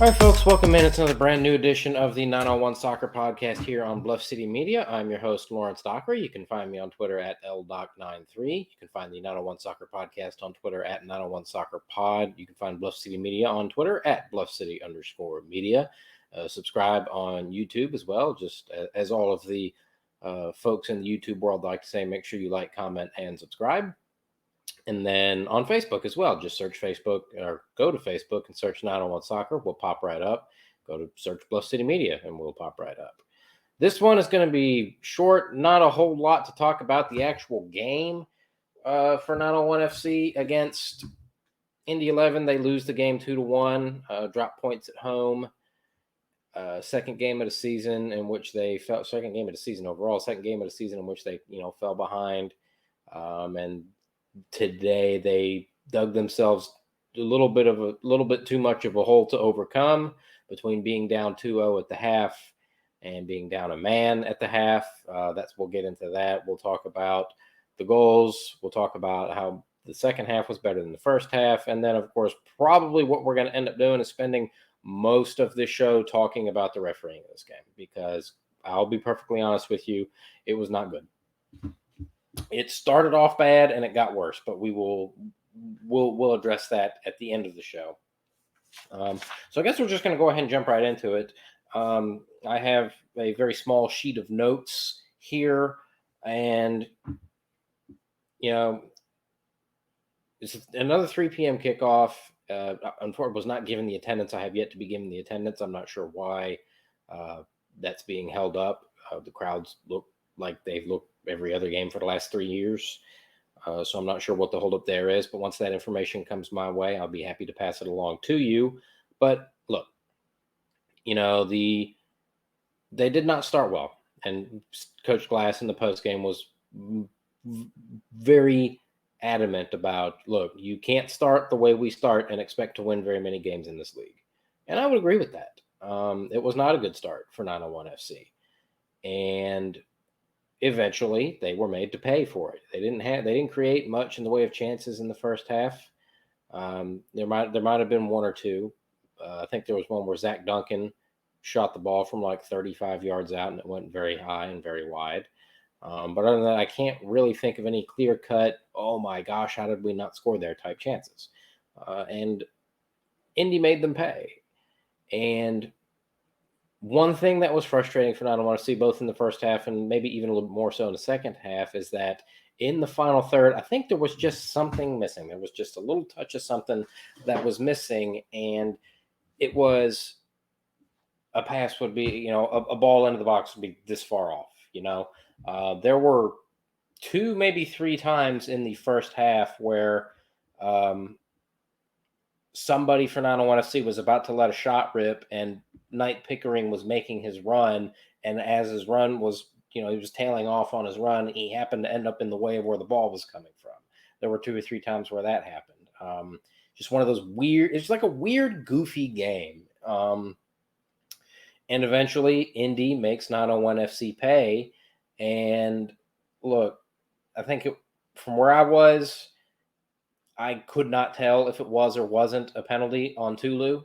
All right, folks, welcome in. It's another brand new edition of the 901 Soccer Podcast here on Bluff City Media. I'm your host, Lawrence Dockery. You can find me on Twitter at LDoc93. You can find the 901 Soccer Podcast on Twitter at 901 Soccer Pod. You can find Bluff City Media on Twitter at Bluff City_media. Subscribe on YouTube as well, just as all of the folks in the YouTube world like to say, make sure you like, comment, and subscribe. And then on Facebook as well, just search Facebook or go to Facebook and search 901 Soccer. We'll pop right up. Go to search Bluff City Media and we'll pop right up. This one is going to be short, not a whole lot to talk about the actual game for 901 FC against Indy 11. They lose the game 2-1, drop points at home. Second game of the season in which they fell. Second game of the season overall. Second game of the season in which they fell behind. And today they dug themselves a little bit too much of a hole to overcome between being down 2-0 at the half and being down a man at the half. We'll get into that. We'll talk about the goals. We'll talk about how the second half was better than the first half. And then, of course, probably what we're going to end up doing is spending most of the show talking about the refereeing of this game, because I'll be perfectly honest with you, it was not good. It started off bad and it got worse, but we'll address that at the end of the show. So I guess we're just going to go ahead and jump right into it. I have a very small sheet of notes here, and it's another 3 p.m. kickoff. Unfortunately, was not given the attendance. I have yet to be given the attendance. I'm not sure why that's being held up. The crowds look like they've looked every other game for the last 3 years. So I'm not sure what the holdup there is. But once that information comes my way, I'll be happy to pass it along to you. But look, they did not start well. And Coach Glass in the postgame was very adamant about, look, you can't start the way we start and expect to win very many games in this league. And I would agree with that. It was not a good start for 901 FC. And eventually they were made to pay for it. They didn't create much in the way of chances in the first half. There might have been one or two. I think there was one where Zach Duncan shot the ball from like 35 yards out and it went very high and very wide. But other than that, I can't really think of any clear-cut, oh my gosh, how did we not score there type chances. And Indy made them pay. And one thing that was frustrating for 901 FC, both in the first half and maybe even a little more so in the second half, is that in the final third, I think there was just something missing. There was just a little touch of something that was missing, and it was a pass would be, a ball into the box would be this far off, There were 2, maybe 3 times in the first half where somebody for 901 FC was about to let a shot rip, and Knight Pickering was making his run. And as his run was, he was tailing off on his run, he happened to end up in the way of where the ball was coming from. There were 2 or 3 times where that happened. Just one of those weird, it's like a weird, goofy game. And eventually Indy makes 901 FC pay. And look, I think from where I was, I could not tell if it was or wasn't a penalty on Tulu.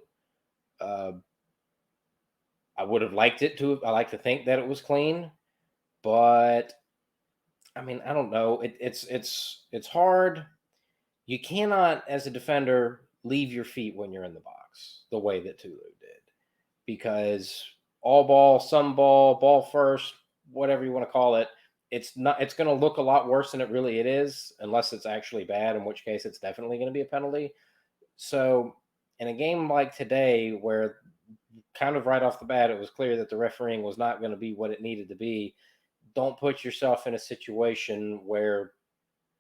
I would have liked it to. I like to think that it was clean, but I mean, I don't know. It's hard. You cannot, as a defender, leave your feet when you're in the box the way that Tulu did, because all ball, some ball, ball first, whatever you want to call it. It's going to look a lot worse than it is, unless it's actually bad, in which case it's definitely going to be a penalty. So in a game like today, where kind of right off the bat, it was clear that the refereeing was not going to be what it needed to be, don't put yourself in a situation where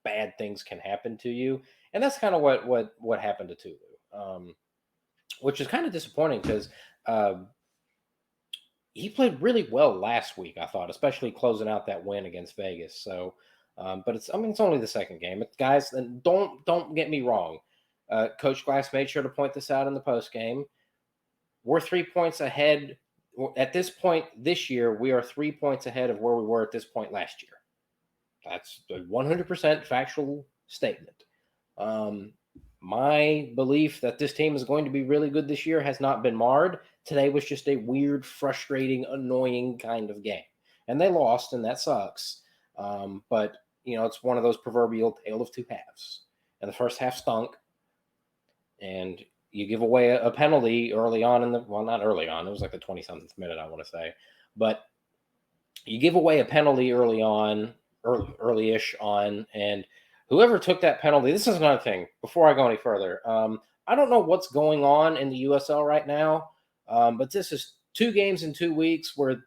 bad things can happen to you. And that's kind of what happened to Tulu, which is kind of disappointing, because he played really well last week, I thought, especially closing out that win against Vegas. So, but it's only the second game. Guys, and don't get me wrong. Coach Glass made sure to point this out in the post game. We're 3 points ahead at this point this year. We are 3 points ahead of where we were at this point last year. That's a 100% factual statement. My belief that this team is going to be really good this year has not been marred. Today was just a weird, frustrating, annoying kind of game. And they lost, and that sucks. But, it's one of those proverbial tale of two halves. And the first half stunk. And you give away a penalty early on not early on, it was like the 20-something minute, I want to say. But you give away a penalty early on, early-ish on, and whoever took that penalty, this is another thing, before I go any further. I don't know what's going on in the USL right now, but this is 2 games in 2 weeks where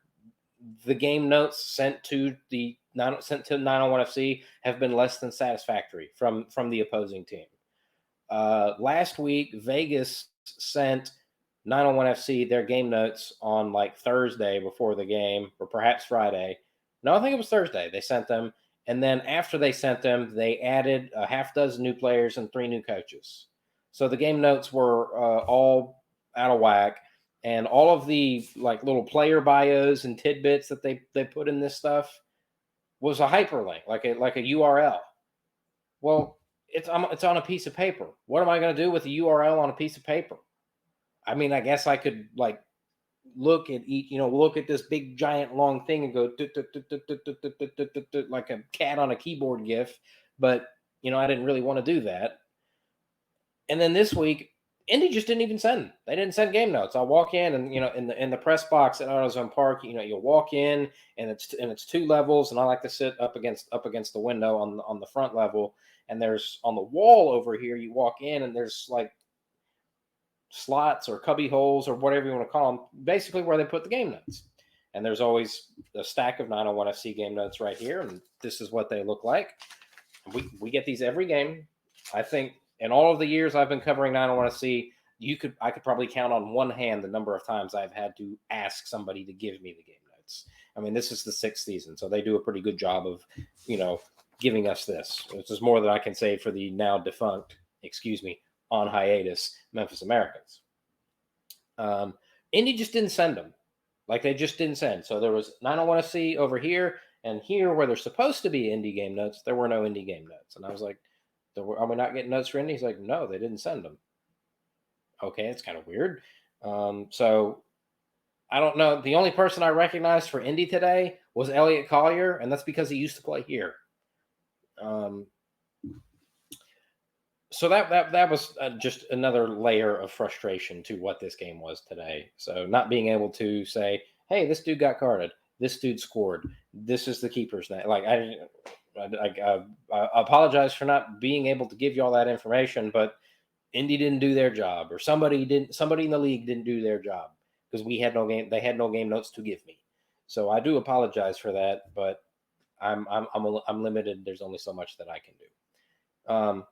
the game notes sent to 901 FC have been less than satisfactory from the opposing team. Last week, Vegas sent 901 FC their game notes on like Thursday before the game, or perhaps Friday. No, I think it was Thursday. They sent them. And then after they sent them, they added a half dozen new players and 3 new coaches. So the game notes were all out of whack. And all of the like little player bios and tidbits that they put in this stuff was a hyperlink, like a URL. Well, it's on a piece of paper. What am I going to do with a URL on a piece of paper? I mean, I guess I could like look at look at this big giant long thing and go like a cat on a keyboard gif, but I didn't really want to do that. And then this week, Indy just didn't even send. They didn't send game notes. I walk in and in the press box at AutoZone Park, you'll walk in and it's 2 levels, and I like to sit up against the window on the front level, and there's on the wall over here, you walk in and there's like slots or cubby holes or whatever you want to call them, basically where they put the game notes. And there's always a stack of 901 FC game notes right here, and this is what they look like. We get these every game. I think in all of the years I've been covering 901 FC, I could probably count on one hand the number of times I've had to ask somebody to give me the game notes. I mean, this is the 6th season, so they do a pretty good job of, giving us this. This is more than I can say for the now defunct, on hiatus Memphis Americans. Indy just didn't send them. Like, they just didn't send. So there was 901 FC over here, and here where there's supposed to be Indy game notes, there were no Indy game notes. And I was like, are we not getting notes for Indy? He's like, no, they didn't send them. Okay, it's kind of weird. So I don't know. The only person I recognized for Indy today was Elliot Collier, and that's because he used to play here. So that was just another layer of frustration to what this game was today. So not being able to say, hey, this dude got carded, this dude scored, this is the keeper's name. Like I apologize for not being able to give you all that information, but Indy didn't do their job, or somebody in the league didn't do their job, because they had no game notes to give me. So I do apologize for that, but I'm limited. There's only so much that I can do.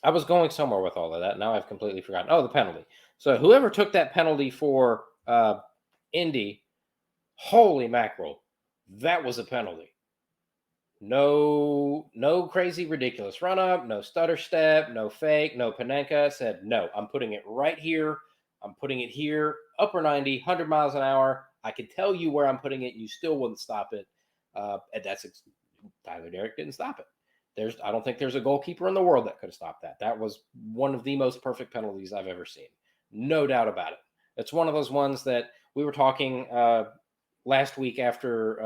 I was going somewhere with all of that. Now I've completely forgotten. Oh, the penalty. So whoever took that penalty for Indy, holy mackerel, that was a penalty. No crazy, ridiculous run up, no stutter step, no fake, no Panenka. Said, no, I'm putting it right here. I'm putting it here, upper 90, 100 miles an hour. I can tell you where I'm putting it. You still wouldn't stop it. And Tyler Derrick didn't stop it. I don't think there's a goalkeeper in the world that could have stopped that. That was one of the most perfect penalties I've ever seen. No doubt about it. It's one of those ones that we were talking last week after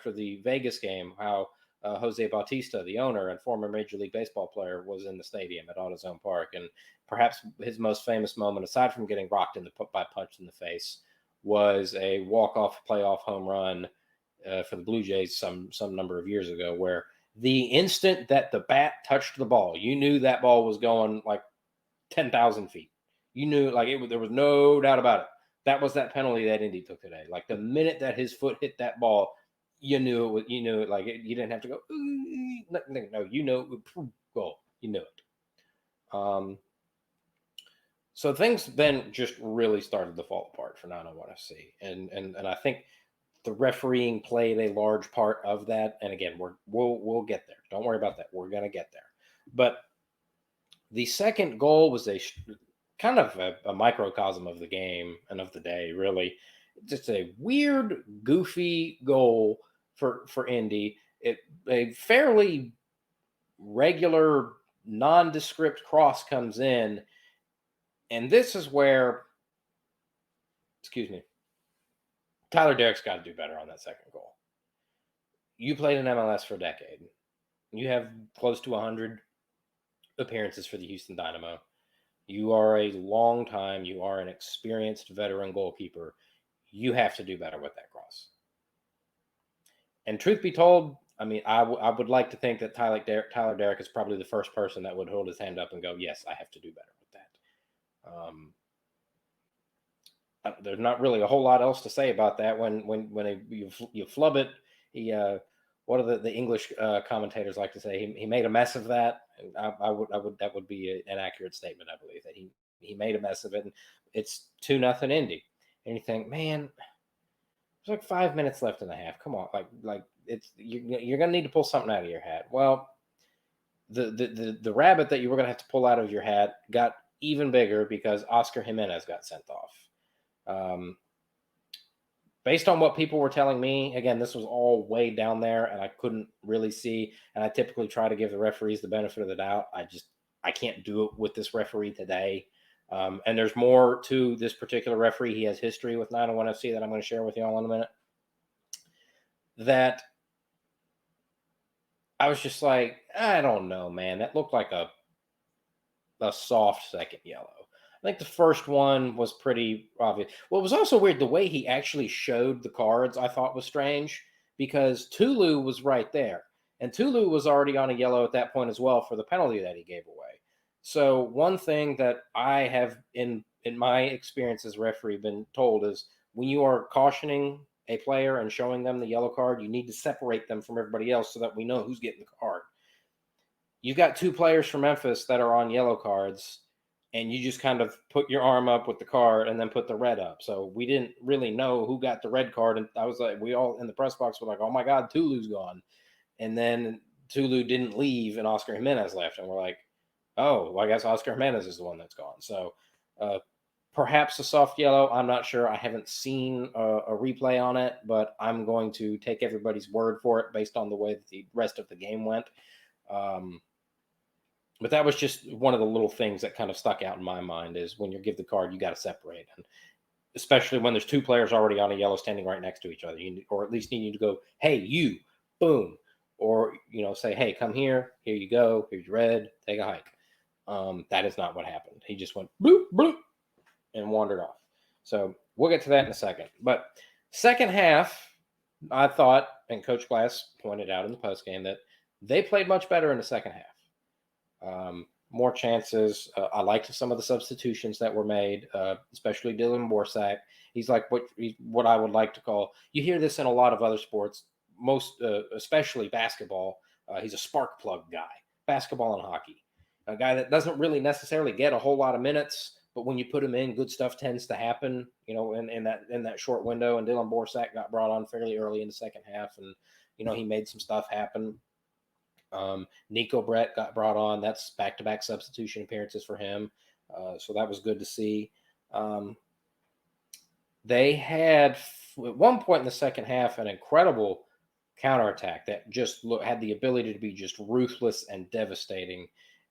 the Vegas game, how Jose Bautista, the owner and former Major League Baseball player, was in the stadium at AutoZone Park. And perhaps his most famous moment, aside from getting rocked by punch in the face, was a walk-off playoff home run for the Blue Jays some number of years ago, where the instant that the bat touched the ball, you knew that ball was going like 10,000 feet. You knew, there was no doubt about it. That was that penalty that Indy took today. Like, the minute that his foot hit that ball, you knew it. You didn't have to go. No, you know it would goal. You knew it. So things then just really started to fall apart for 901 FC, and I think the refereeing played a large part of that. And again, we'll get there. Don't worry about that. We're gonna get there. But the second goal was kind of a microcosm of the game and of the day, really. Just a weird, goofy goal for Indy. A fairly regular nondescript cross comes in, and this is where, excuse me, Tyler Derrick's got to do better on that second goal. You played in MLS for a decade. You have close to 100 appearances for the Houston Dynamo. You are a long time, you are an experienced veteran goalkeeper. You have to do better with that cross. And truth be told, I mean, I would like to think that Tyler Derrick is probably the first person that would hold his hand up and go, yes, I have to do better with that. There's not really a whole lot else to say about that. When you flub it, what do the English commentators like to say? He made a mess of that. And I would that would be an accurate statement. I believe that he made a mess of it, and it's 2-0 Indy. And you think, man, there's like 5 minutes left in the half. Come on, like it's you're gonna need to pull something out of your hat. Well, the rabbit that you were gonna have to pull out of your hat got even bigger because Oscar Jimenez got sent off. Based on what people were telling me, again, this was all way down there, and I couldn't really see. And I typically try to give the referees the benefit of the doubt. I can't do it with this referee today. And there's more to this particular referee. He has history with 901 FC that I'm going to share with you all in a minute. That I was just like, I don't know, man. That looked like a soft second yellow. I think the first one was pretty obvious. Well, it was also weird. The way he actually showed the cards, I thought was strange because Tulu was right there. And Tulu was already on a yellow at that point as well for the penalty that he gave away. So one thing that I have in my experience as referee been told is when you are cautioning a player and showing them the yellow card, you need to separate them from everybody else so that we know who's getting the card. You've got two players from Memphis that are on yellow cards, and you just kind of put your arm up with the card and then put the red up. So we didn't really know who got the red card. And I was like, we all in the press box were like, oh my God, Tulu's gone. And then Tulu didn't leave and Oscar Jimenez left. And we're like, oh, well, I guess Oscar Jimenez is the one that's gone. So perhaps a soft yellow. I'm not sure. I haven't seen a replay on it, but I'm going to take everybody's word for it based on the way that the rest of the game went. But that was just one of the little things that kind of stuck out in my mind is when you give the card, you got to separate. And especially when there's two players already on a yellow standing right next to each other, or at least you need to go, hey, you, boom. Or, say, hey, come here. Here you go. Here's your red. Take a hike. That is not what happened. He just went bloop, bloop, and wandered off. So we'll get to that in a second. But second half, I thought, and Coach Glass pointed out in the postgame, that they played much better in the second half. More chances. I liked some of the substitutions that were made, especially Dylan Borsak. He's like what I would like to call. You hear this in a lot of other sports, especially basketball. He's a spark plug guy. Basketball and hockey, a guy that doesn't really necessarily get a whole lot of minutes, but when you put him in, good stuff tends to happen. In that short window. And Dylan Borsak got brought on fairly early in the second half, and he made some stuff happen. Nico Brett got brought on. That's back-to-back substitution appearances for him. So that was good to see. They had, at one point in the second half, an incredible counterattack that just had the ability to be just ruthless and devastating.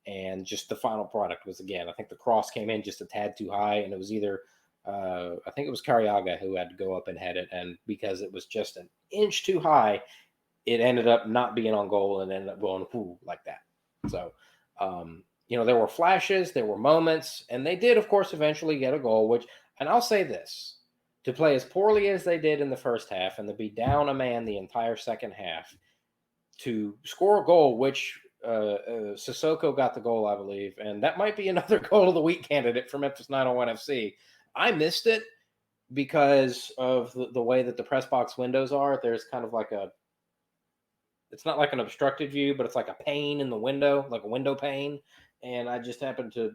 And just the final product was, again, I think the cross came in just a tad too high, and it was either, I think it was Cariaga who had to go up and head it. And because it was just an inch too high, it ended up not being on goal and ended up going like that. So, there were flashes, there were moments, and they did, of course, eventually get a goal, and I'll say this, to play as poorly as they did in the first half and to be down a man the entire second half, to score a goal, which Sissoko got the goal, I believe, and that might be another goal of the week candidate for Memphis 901 FC. I missed it because of the way that the press box windows are. There's kind of like it's not like an obstructed view, but it's like a pane in the window, like a window pane. And I just happened to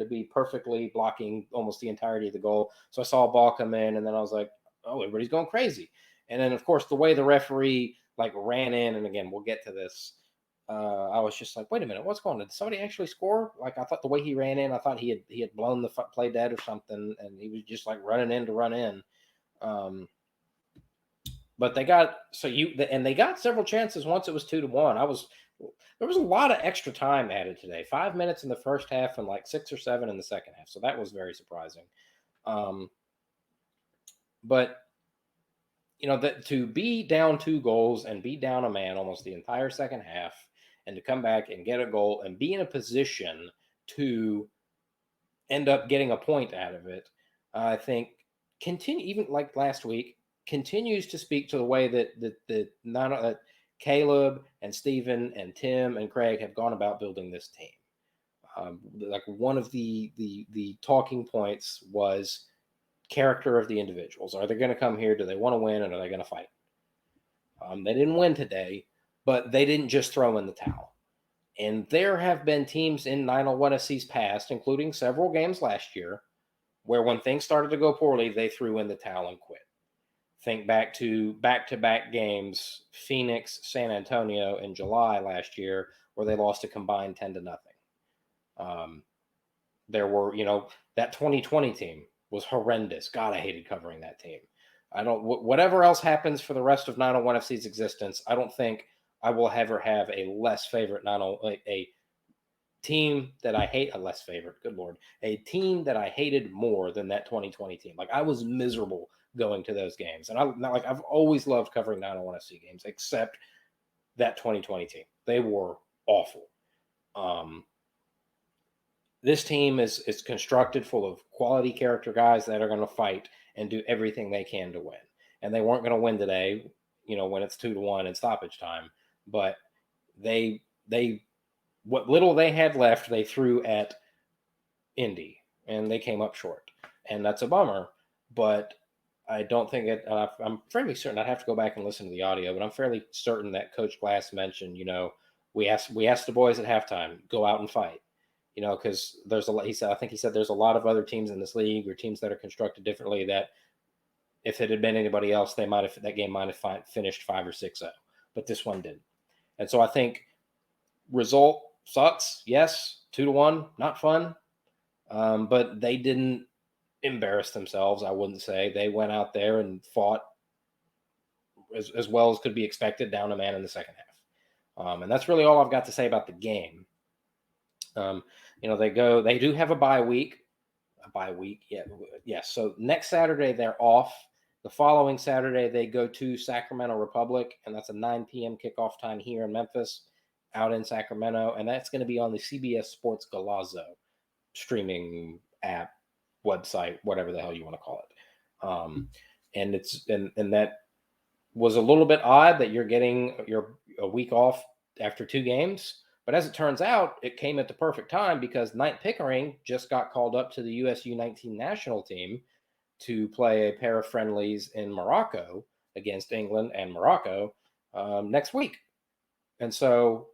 be perfectly blocking almost the entirety of the goal. So I saw a ball come in, and then I was like, oh, everybody's going crazy. And then, of course, the way the referee ran in, and again, we'll get to this. I was just like, wait a minute, what's going on? Did somebody actually score? I thought the way he ran in, I thought he had blown the play dead or something, and he was just running in to run in. But they got they got several chances once it was 2-1. There was a lot of extra time added today. 5 minutes in the first half and like 6 or 7 in the second half. So that was very surprising. But that to be down 2 goals and be down a man almost the entire second half, and to come back and get a goal and be in a position to end up getting a point out of it, I think continue even like last week continues to speak to the way that not Caleb and Stephen and Tim and Craig have gone about building this team. Like one of the talking points was character of the individuals. Are they going to come here? Do they want to win? And are they going to fight? They didn't win today, but they didn't just throw in the towel. And there have been teams in 901SC's past, including several games last year, where when things started to go poorly, they threw in the towel and quit. Think back to back-to-back games, Phoenix, San Antonio in July last year, where they lost a combined 10-0. There were, that 2020 team was horrendous. God, I hated covering that team. Whatever else happens for the rest of 901FC's existence, I don't think I will ever have a less favorite a team that I hate, a less favorite, good Lord, a team that I hated more than that 2020 team. Like I was miserable going to those games. And I've always loved covering 901FC games, except that 2020 team. They were awful. This team is constructed full of quality character guys that are going to fight and do everything they can to win. And they weren't going to win today, when it's 2-1 in stoppage time. But they what little they had left, they threw at Indy, and they came up short. And that's a bummer. But I don't think it. I'm fairly certain. I'd have to go back and listen to the audio, but I'm fairly certain that Coach Glass mentioned, we asked the boys at halftime, go out and fight. Because there's a lot. I think he said there's a lot of other teams in this league or teams that are constructed differently that if it had been anybody else, that game might have finished 5 or 6-0, but this one didn't. And so I think result sucks. Yes, 2-1, not fun, but they didn't embarrass themselves. I wouldn't say. They went out there and fought as well as could be expected, down a man in the second half, and that's really all I've got to say about the game. They do have a bye week. Yeah. So next Saturday they're off. The following Saturday they go to Sacramento Republic, and that's a 9 p.m. kickoff time here in Memphis, out in Sacramento, and that's going to be on the CBS Sports Golazo streaming app, website, whatever the hell you want to call it. And that was a little bit odd that you're getting a week off after 2 games. But as it turns out, it came at the perfect time because Knight Pickering just got called up to the US U19 national team to play a pair of friendlies in Morocco against England and Morocco next week. And so,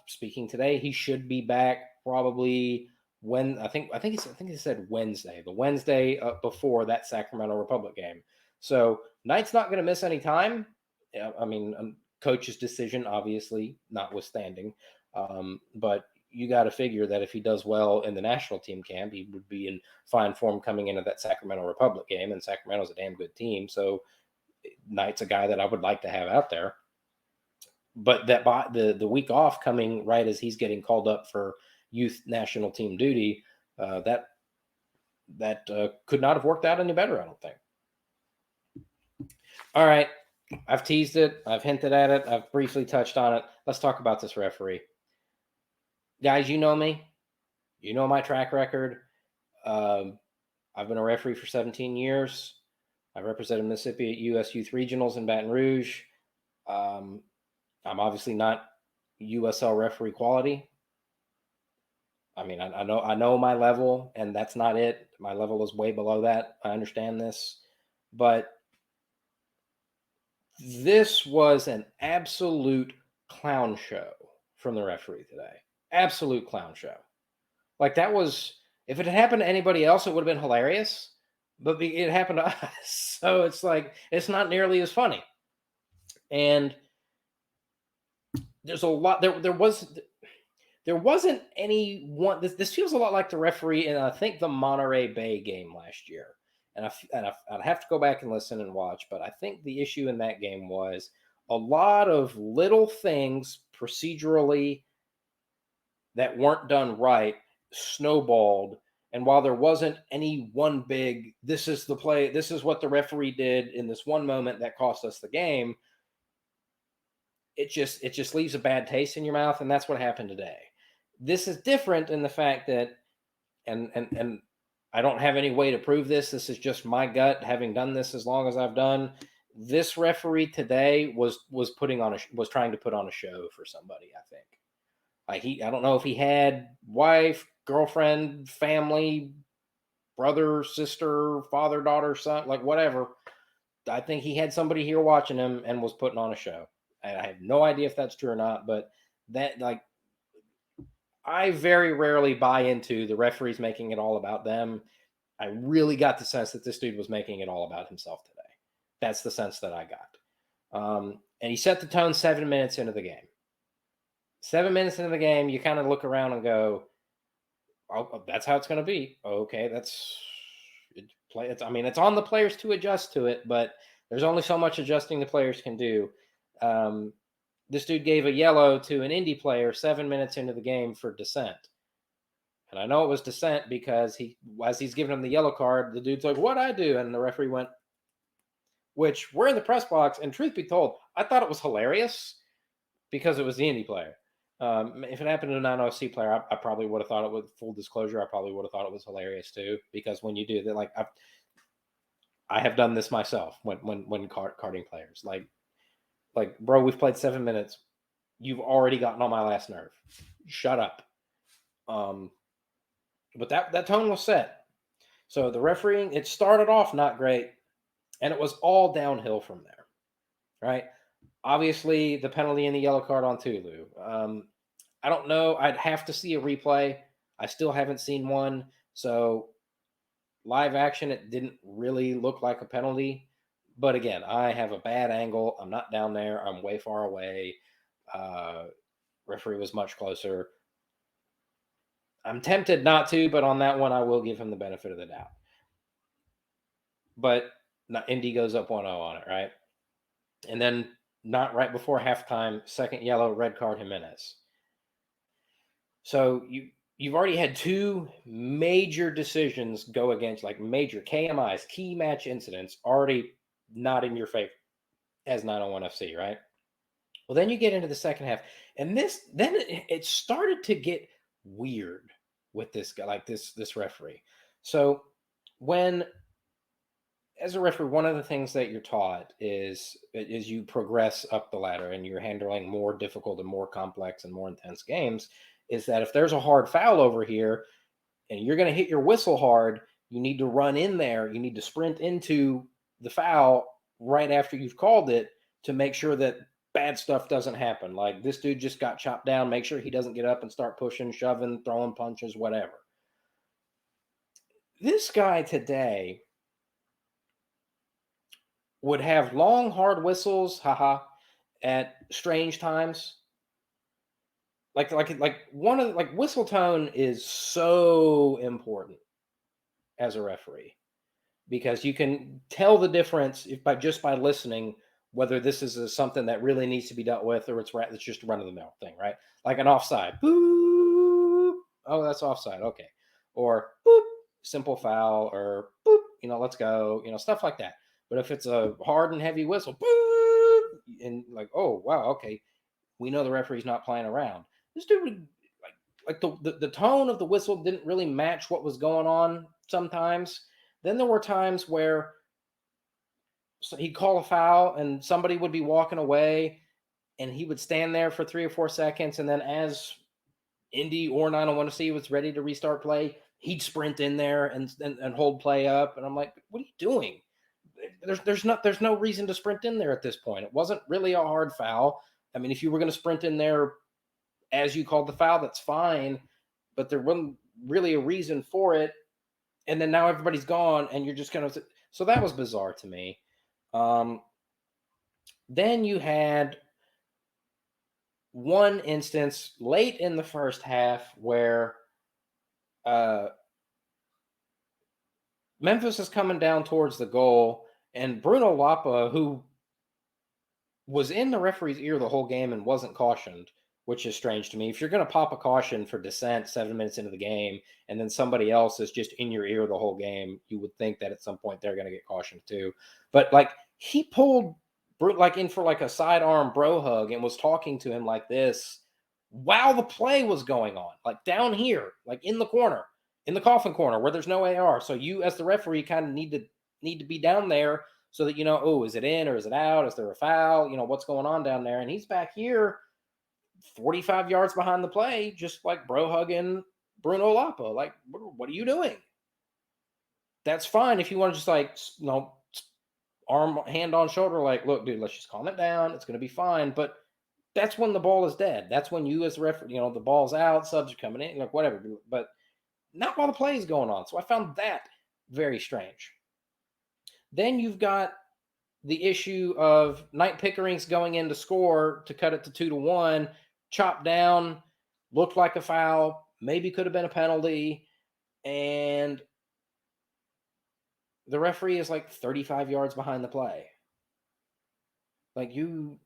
speaking today, he should be back probably when I think he said Wednesday, the Wednesday before that Sacramento Republic game. So Knight's not going to miss any time. I mean, coach's decision, obviously, notwithstanding. But you got to figure that if he does well in the national team camp, he would be in fine form coming into that Sacramento Republic game. And Sacramento's a damn good team. So Knight's a guy that I would like to have out there. But that the week off coming right as he's getting called up for youth national team duty, that could not have worked out any better, I don't think. All right. I've teased it. I've hinted at it. I've briefly touched on it. Let's talk about this referee. Guys, you know me. You know my track record. I've been a referee for 17 years. I represented Mississippi at U.S. Youth Regionals in Baton Rouge. I'm obviously not USL referee quality. I mean, I know my level, and that's not it. My level is way below that. I understand this. But this was an absolute clown show from the referee today. Absolute clown show. Like that was, if it had happened to anybody else, it would have been hilarious, but it happened to us. So it's like, it's not nearly as funny. And there's a lot, there wasn't any one, this feels a lot like the referee in, I think, the Monterey Bay game last year. I'd have to go back and listen and watch, but I think the issue in that game was a lot of little things procedurally that weren't done right snowballed. And while there wasn't any one big, this is the play, this is what the referee did in this one moment that cost us the game, it just leaves a bad taste in your mouth, and that's what happened today. This is different in the fact that, and I don't have any way to prove this. This is just my gut, having done this as long as I've done. This referee today was trying to put on a show for somebody. I think. I don't know if he had wife, girlfriend, family, brother, sister, father, daughter, son, like whatever. I think he had somebody here watching him and was putting on a show. And I have no idea if that's true or not, but that, like, I very rarely buy into the referees making it all about them. I really got the sense that this dude was making it all about himself today. That's the sense that I got. And he set the tone 7 minutes into the game. 7 minutes into the game, you kind of look around and go, "Oh, that's how it's going to be." Okay, it's on the players to adjust to it, but there's only so much adjusting the players can do. Um, this dude gave a yellow to an Indy player 7 minutes into the game for dissent. And I know it was dissent because as he's giving him the yellow card, the dude's like, "What'd I do?" And the referee went, which we're in the press box. And truth be told, I thought it was hilarious because it was the Indy player. If it happened to a non-OC player, I probably would have thought it would. Full disclosure, I probably would have thought it was hilarious too. Because when you do that, like I have done this myself when carding players, like bro, we've played 7 minutes. You've already gotten on my last nerve. Shut up. But that tone was set. So the refereeing, it started off not great, and it was all downhill from there. Right? Obviously, the penalty and the yellow card on Tulu. I don't know. I'd have to see a replay. I still haven't seen one. So live action, it didn't really look like a penalty. But again, I have a bad angle. I'm not down there. I'm way far away. Referee was much closer. I'm tempted not to, but on that one, I will give him the benefit of the doubt. But Indy goes up 1-0 on it, right? And then not right before halftime, second yellow, red card, Jimenez. So you've already had two major decisions go against, like major KMIs, key match incidents, already not in your favor as 901 FC, right? Well, then you get into the second half, and then it started to get weird with this guy, like this referee. So when, as a referee, one of the things that you're taught is you progress up the ladder and you're handling more difficult and more complex and more intense games, is that if there's a hard foul over here and you're going to hit your whistle hard, you need to run in there. You need to sprint into the foul right after you've called it to make sure that bad stuff doesn't happen. Like this dude just got chopped down. Make sure he doesn't get up and start pushing, shoving, throwing punches, whatever. This guy today would have long, hard whistles, haha, at strange times. Like one of like whistle tone is so important as a referee because you can tell the difference if by listening whether this is something that really needs to be dealt with or it's just a run of the mill thing, right? Like an offside, boop, oh that's offside, okay, or boop, simple foul, or boop, let's go, stuff like that. But if it's a hard and heavy whistle, boop, and like, oh wow, okay, we know the referee's not playing around. This dude would like the tone of the whistle didn't really match what was going on sometimes. Then there were times where he'd call a foul and somebody would be walking away and he would stand there for 3 or 4 seconds. And then as Indy or 901C was ready to restart play, he'd sprint in there and hold play up. And I'm like, what are you doing? There's no reason to sprint in there at this point. It wasn't really a hard foul. I mean, if you were going to sprint in there as you called the foul, that's fine. But there wasn't really a reason for it. And then now everybody's gone and you're just going to. So that was bizarre to me. Then you had one instance late in the first half where Memphis is coming down towards the goal, and Bruno Lapa, who was in the referee's ear the whole game and wasn't cautioned, which is strange to me. If you're going to pop a caution for dissent 7 minutes into the game, and then somebody else is just in your ear the whole game, you would think that at some point they're going to get cautioned too. But like he pulled like in for like a sidearm bro hug and was talking to him like this while the play was going on, like down here, like in the corner, in the coffin corner where there's no AR. So you, as the referee, kind of need to be down there so that you know, oh, is it in or is it out? Is there a foul? You know, what's going on down there? And he's back here 45 yards behind the play, just like bro hugging Bruno Lapa. Like, what are you doing? That's fine if you want to just like, you know, hand on shoulder, like, look, dude, let's just calm it down. It's going to be fine. But that's when the ball is dead. That's when you, as the referee, you know, the ball's out, subs are coming in, like whatever. But not while the play is going on. So I found that very strange. Then you've got the issue of Knight Pickering's going in to score to cut it to 2-1, chopped down, looked like a foul, maybe could have been a penalty, and the referee is like 35 yards behind the play. Like you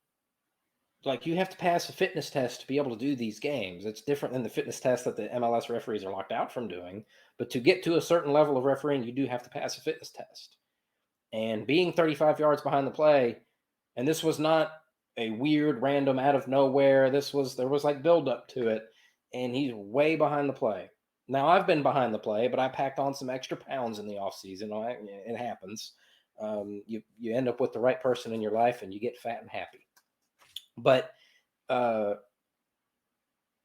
have to pass a fitness test to be able to do these games. It's different than the fitness test that the MLS referees are locked out from doing. But to get to a certain level of refereeing, you do have to pass a fitness test. And being 35 yards behind the play, and this was not a weird random out of nowhere. There was like build up to it, and he's way behind the play. Now I've been behind the play, but I packed on some extra pounds in the off season. It happens. You end up with the right person in your life, and you get fat and happy. But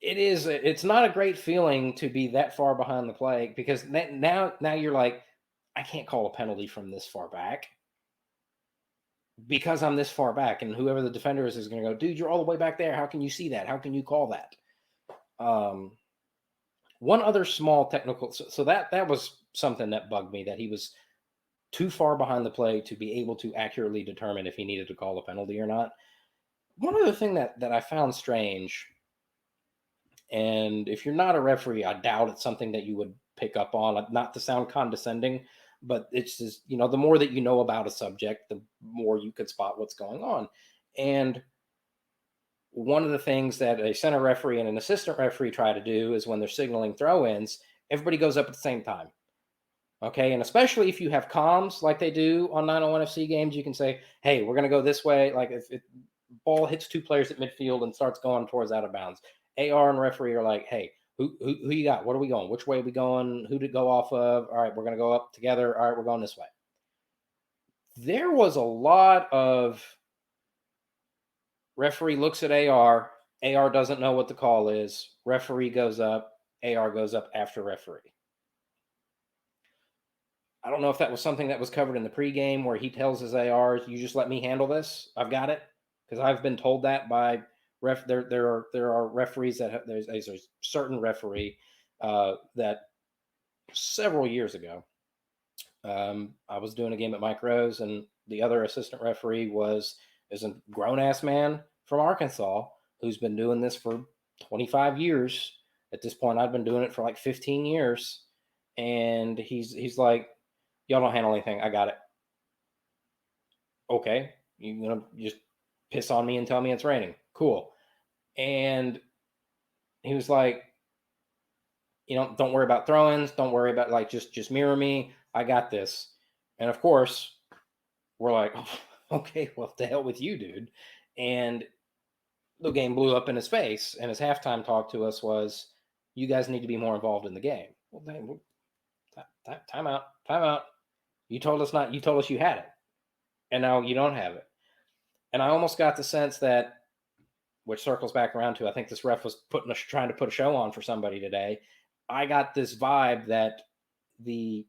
it's not a great feeling to be that far behind the play, because now you're like, I can't call a penalty from this far back because I'm this far back, and whoever the defender is going to go, dude, you're all the way back there. How can you see that? How can you call that? One other small technical, so that was something that bugged me, that he was too far behind the play to be able to accurately determine if he needed to call a penalty or not. One other thing that I found strange, and if you're not a referee, I doubt it's something that you would pick up on, not to sound condescending, but it's just, you know, the more that you know about a subject, the more you could spot what's going on. And one of the things that a center referee and an assistant referee try to do is when they're signaling throw-ins, everybody goes up at the same time. Okay, and especially if you have comms like they do on 901 FC games, you can say, hey, we're going to go this way. Like if ball hits two players at midfield and starts going towards out of bounds, AR and referee are like, hey, who you got? What are we going? Which way are we going? Who to go off of? All right, we're going to go up together. All right, we're going this way. There was a lot of referee looks at AR doesn't know what the call is. Referee goes up. AR goes up after referee. I don't know if that was something that was covered in the pregame where he tells his ARs, you just let me handle this. I've got it. Because I've been told that by there are referees that there's a certain referee that several years ago, I was doing a game at Mike Rose, and the other assistant referee is a grown-ass man from Arkansas who's been doing this for 25 years. At this point, I've been doing it for like 15 years. And he's like, y'all don't handle anything. I got it. Okay. You're going to just piss on me and tell me it's raining. Cool. And he was like, you know, don't worry about throw-ins. Don't worry about, like, just mirror me. I got this. And of course, we're like, oh, okay, well, to hell with you, dude. And the game blew up in his face. And his halftime talk to us was, you guys need to be more involved in the game. Well, dang, time out. You told us you had it. And now you don't have it. And I almost got the sense that, which circles back around to, I think this ref was trying to put a show on for somebody today. I got this vibe that the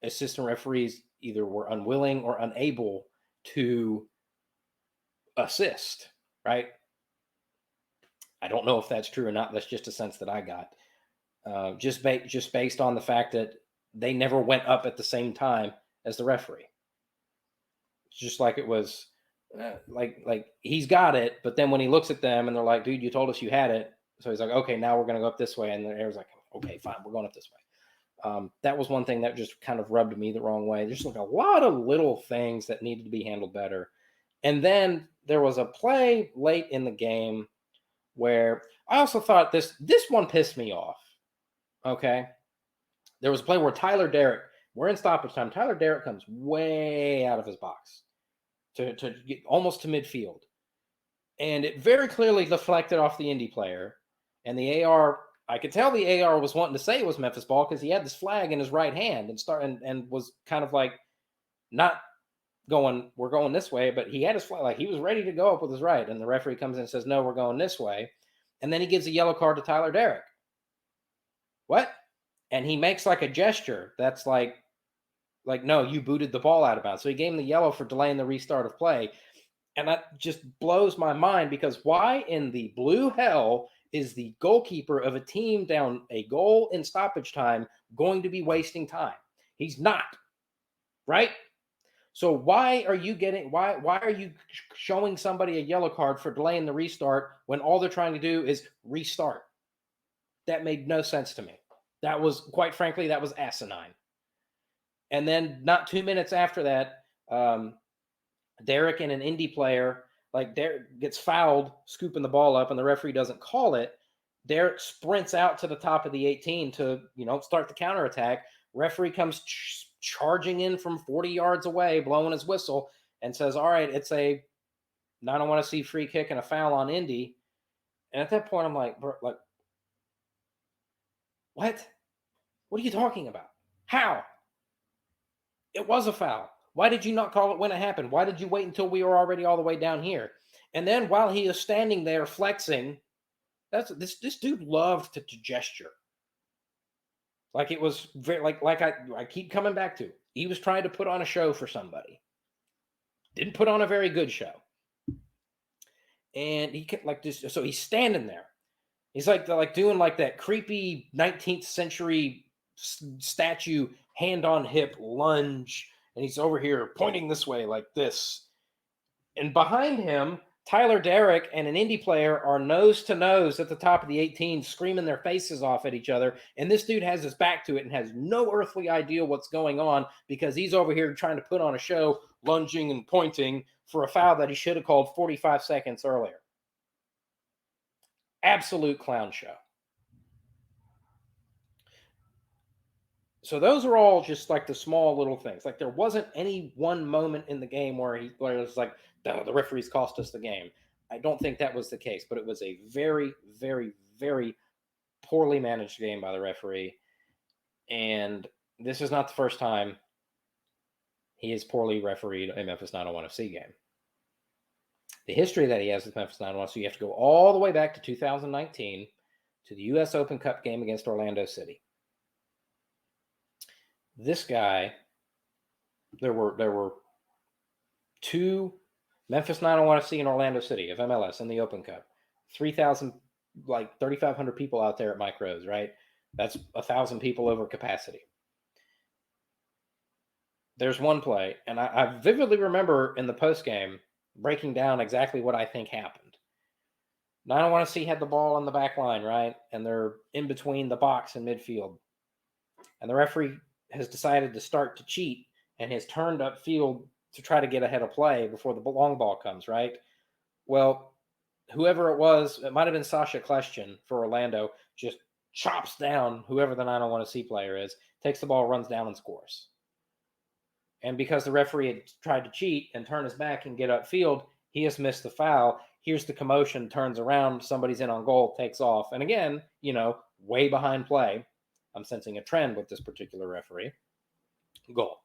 assistant referees either were unwilling or unable to assist, right? I don't know if that's true or not. That's just a sense that I got. Just based on the fact that they never went up at the same time as the referee. It's just like it was, like he's got it, but then when he looks at them and they're like, dude, you told us you had it. So he's like, okay, now we're going to go up this way. And the air's like, okay, fine, we're going up this way. That was one thing that just kind of rubbed me the wrong way. There's like a lot of little things that needed to be handled better. And then there was a play late in the game where I also thought this one pissed me off. Okay. There was a play where we're in stoppage time. Tyler Derrick comes way out of his box to get almost to midfield. And it very clearly deflected off the Indy player. And the AR, I could tell the AR was wanting to say it was Memphis ball because he had this flag in his right hand and was kind of like not going, we're going this way, but he had his flag, like he was ready to go up with his right. And the referee comes in and says, no, we're going this way. And then he gives a yellow card to Tyler Derrick. What? And he makes like a gesture that's like, no, you booted the ball out of bounds. So he gave him the yellow for delaying the restart of play. And that just blows my mind because why in the blue hell is the goalkeeper of a team down a goal in stoppage time going to be wasting time? He's not, right? So why are you showing somebody a yellow card for delaying the restart when all they're trying to do is restart? That made no sense to me. That was, quite frankly, that was asinine. And then not 2 minutes after that, Derrick and an Indy player, like Derrick gets fouled, scooping the ball up, and the referee doesn't call it. Derrick sprints out to the top of the 18 to, start the counterattack. Referee comes charging in from 40 yards away, blowing his whistle, and says, all right, it's I don't want to see free kick and a foul on Indy. And at that point, I'm like, bro, like, what? What are you talking about? How? It was a foul. Why did you not call it when it happened? Why did you wait until we were already all the way down here? And then while he is standing there flexing, this dude loved to gesture. Like it was very like I keep coming back to. He was trying to put on a show for somebody. Didn't put on a very good show. And he kept like this. So he's standing there. He's like doing like that creepy 19th century statue hand on hip lunge. And he's over here pointing this way like this. And behind him, Tyler Derrick and an Indy player are nose to nose at the top of the 18, screaming their faces off at each other. And this dude has his back to it and has no earthly idea what's going on because he's over here trying to put on a show, lunging and pointing for a foul that he should have called 45 seconds earlier. Absolute clown show. So those are all just like the small little things. Like there wasn't any one moment in the game where it was like, the referees cost us the game. I don't think that was the case, but it was a very, very, very poorly managed game by the referee. And this is not the first time he has poorly refereed a Memphis 901 FC game. The history that he has with Memphis 901, so you have to go all the way back to 2019 to the U.S. Open Cup game against Orlando City. This guy, there were two Memphis 901 FC in Orlando City of MLS in the Open Cup. 3,000, like 3,500 people out there at Mike Rose, right? That's 1,000 people over capacity. There's one play, and I vividly remember in the postgame breaking down exactly what I think happened. 901 FC had the ball on the back line, right? And they're in between the box and midfield. And the referee has decided to start to cheat and has turned upfield to try to get ahead of play before the long ball comes, right? Well, whoever it was, it might have been Sasha Kleshchin for Orlando, just chops down whoever the 901 FC player is, takes the ball, runs down, and scores. And because the referee had tried to cheat and turn his back and get upfield, he has missed the foul. Here's the commotion, turns around, somebody's in on goal, takes off. And again, way behind play. I'm sensing a trend with this particular referee. Goal.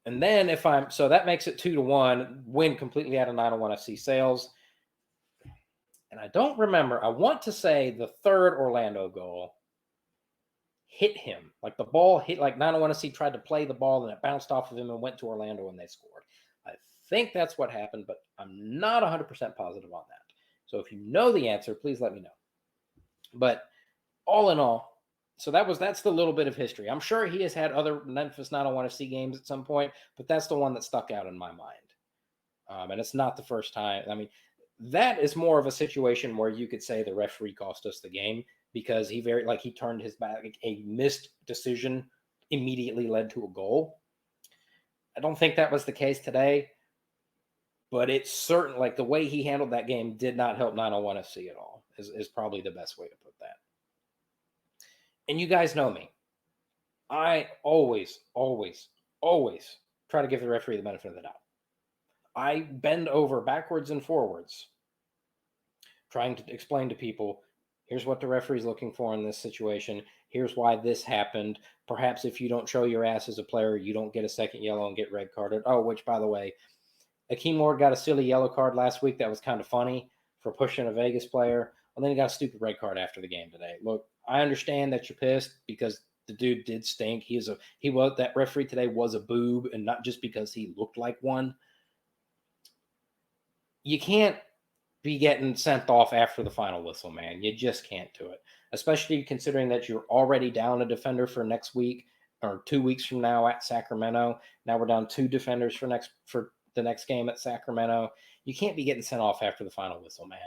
And then so that makes it 2-1, win completely out of 901 FC sales. And I don't remember, I want to say the third Orlando goal hit him. Like the ball hit, like 901 FC tried to play the ball and it bounced off of him and went to Orlando and they scored. I think that's what happened, but I'm not 100% positive on that. So if you know the answer, please let me know. But all in all, so that's the little bit of history. I'm sure he has had other Memphis 901 FC games at some point, but that's the one that stuck out in my mind. And it's not the first time. I mean, that is more of a situation where you could say the referee cost us the game. because he turned his back. A missed decision immediately led to a goal. I don't think that was the case today, but it's certain, like, the way he handled that game did not help 901 FC at all, is probably the best way to put that. And you guys know me. I always, always, always try to give the referee the benefit of the doubt. I bend over backwards and forwards trying to explain to people, here's what the referee's looking for in this situation. Here's why this happened. Perhaps if you don't show your ass as a player, you don't get a second yellow and get red carded. Oh, which, by the way, Akeem Ward got a silly yellow card last week that was kind of funny for pushing a Vegas player. Well, then he got a stupid red card after the game today. Look, I understand that you're pissed because the dude did stink. That referee today was a boob, and not just because he looked like one. You can't be getting sent off after the final whistle, man. You just can't do it, especially considering that you're already down a defender for next week or 2 weeks from now at Sacramento. Now we're down 2 defenders for the next game at Sacramento. You can't be getting sent off after the final whistle, man.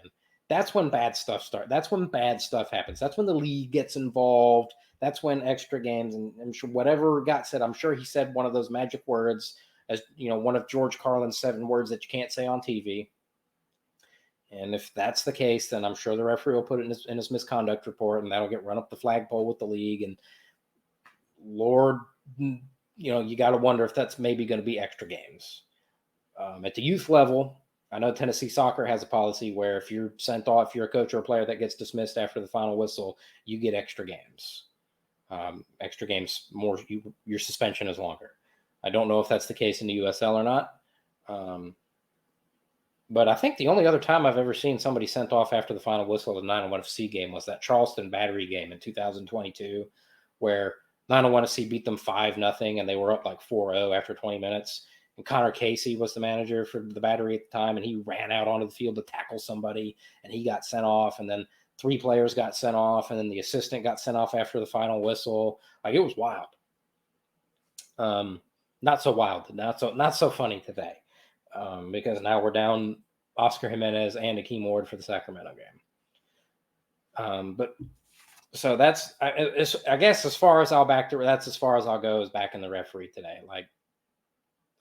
That's when bad stuff starts. That's when bad stuff happens. That's when the league gets involved. That's when extra games, and I'm sure whatever got said, I'm sure he said one of those magic words, as one of George Carlin's 7 words that you can't say on TV. And if that's the case, then I'm sure the referee will put it in his misconduct report, and that'll get run up the flagpole with the league. And Lord, you got to wonder if that's maybe going to be extra games. At the youth level, I know Tennessee Soccer has a policy where if you're sent off, if you're a coach or a player that gets dismissed after the final whistle, you get extra games. Extra games, your suspension is longer. I don't know if that's the case in the USL or not. But I think the only other time I've ever seen somebody sent off after the final whistle of the 901 FC game was that Charleston Battery game in 2022, where 901 FC beat them 5-0, and they were up like 4-0 after 20 minutes. And Connor Casey was the manager for the Battery at the time, and he ran out onto the field to tackle somebody, and he got sent off. And then 3 players got sent off, and then the assistant got sent off after the final whistle. Like, it was wild. Not so wild, not so funny today. Because now we're down Oscar Jimenez and Akeem Ward for the Sacramento game. But so that's, I guess, as far as that's as far as I'll go, is back in the referee today. Like,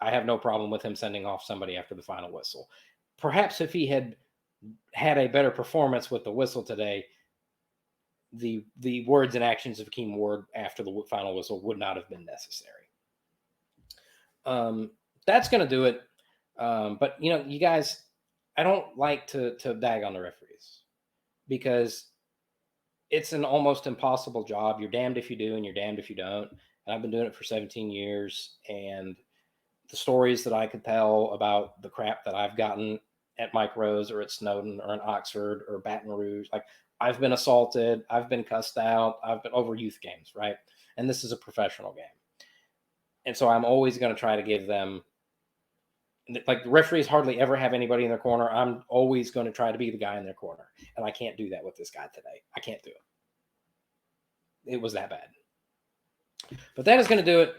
I have no problem with him sending off somebody after the final whistle. Perhaps if he had a better performance with the whistle today, the words and actions of Akeem Ward after the final whistle would not have been necessary. That's going to do it. But, you guys, I don't like to bag on the referees, because it's an almost impossible job. You're damned if you do and you're damned if you don't. And I've been doing it for 17 years. And the stories that I could tell about the crap that I've gotten at Mike Rose or at Snowden or in Oxford or Baton Rouge, like, I've been assaulted, I've been cussed out, I've been over youth games, right? And this is a professional game. And so I'm always going to try to give them, like, the referees hardly ever have anybody in their corner. I'm always going to try to be the guy in their corner. And I can't do that with this guy today. I can't do it. It was that bad. But that is going to do it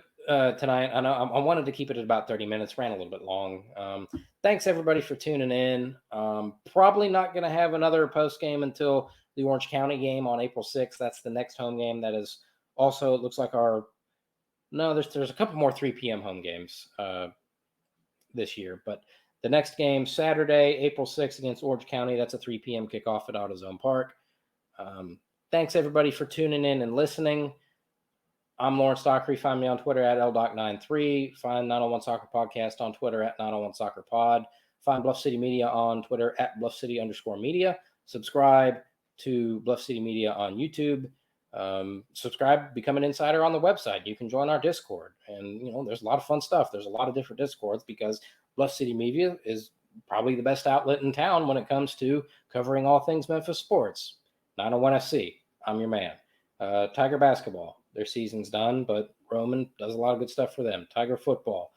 tonight. I know I wanted to keep it at about 30 minutes. Ran a little bit long. Thanks, everybody, for tuning in. Probably not going to have another post game until the Orange County game on April 6th. That's the next home game. That is also, it looks like there's a couple more 3 p.m. home games this year, but the next game, Saturday, April 6th against Orange County, that's a 3 p.m. kickoff at AutoZone Park. Thanks, everybody, for tuning in and listening. I'm Lawrence Dockery. Find me on Twitter at LDoc93. Find 901 Soccer Podcast on Twitter at 901 Soccer Pod. Find Bluff City Media on Twitter at Bluff City_media. Subscribe to Bluff City Media on YouTube. Subscribe, become an insider on the website. You can join our Discord, and there's a lot of fun stuff. There's a lot of different Discords, because Bluff City Media is probably the best outlet in town when it comes to covering all things Memphis sports. 901 FC, I'm your man. Tiger basketball, their season's done, but Roman does a lot of good stuff for them. Tiger football,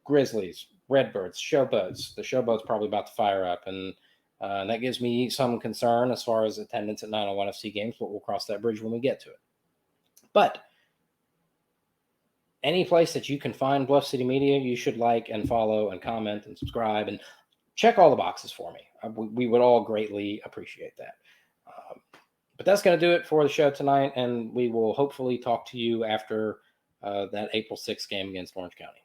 Grizzlies, Redbirds, Showboats. The Showboat's probably about to fire up, and that gives me some concern as far as attendance at 901 FC games, but we'll cross that bridge when we get to it. But any place that you can find Bluff City Media, you should like and follow and comment and subscribe and check all the boxes for me. We would all greatly appreciate that. But that's going to do it for the show tonight, and we will hopefully talk to you after that April 6th game against Orange County.